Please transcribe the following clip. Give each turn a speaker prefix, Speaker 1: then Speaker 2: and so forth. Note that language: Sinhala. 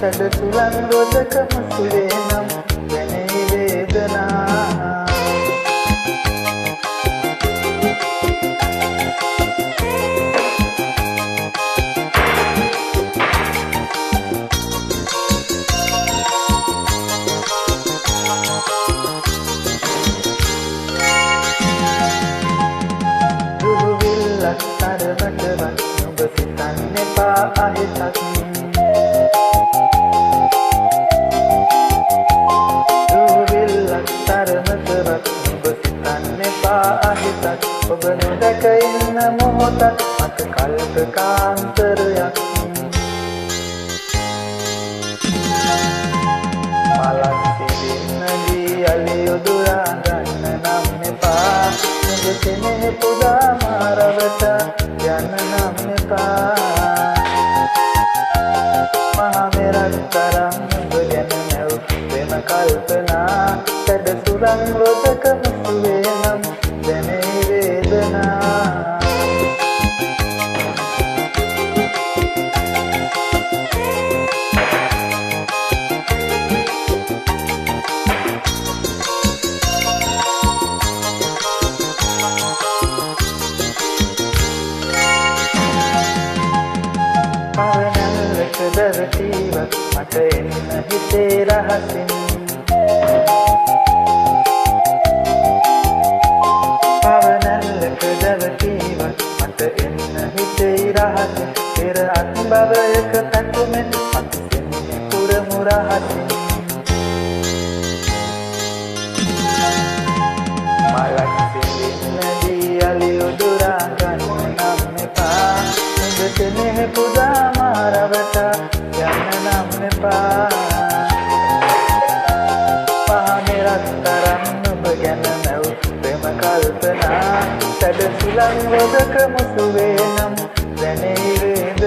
Speaker 1: සැඩ සුලං රොදක මුසුලේ නම් දැනේ වේදනා. තරමටවත් නුඹ සිතන්න එපා අහිතක්. දුවිල්ලක් තරමටවත් නුඹ සිතන්න එපා අහිතක්. ඔබ නොදැක ඉන්න මොහොතක් මට කල්පකාන්තරයක්. මලක් සිටින්නදී අලි උදුරා ගන්න නම් එපා. නුඹ කෙනෙහි පුදා මාරවට යන්න නම් එපා. මහා මෙරක් තරම් නුඹ ගැන නැව් වෙන කල්පනා. සැඩ සුරං රොදක මුසුවේ නම් දැනේ වේදනා. පවනල්ලක දරටීවක් මට එන්න හිතේ රහසින්. පවනල්ලක දරටීවක් මට එන්න හිතේ රහසින්. පෙර අත්බවයක පැතුමෙන් අතිසෙන්නේ පුරමු රහසින්. මලක් සිඳින්නදී අලි උදුරා ගන්න නම් එපා. කෙනෙහි පුදා මාරවට යන්න නම් එපා. පහනෙරක් තරම් නුඹ ගැන නැව් ප්‍රේම කල්පනා. සැඩ සුලං රොදක මුසුවේ නම් දැනේ වේදනා.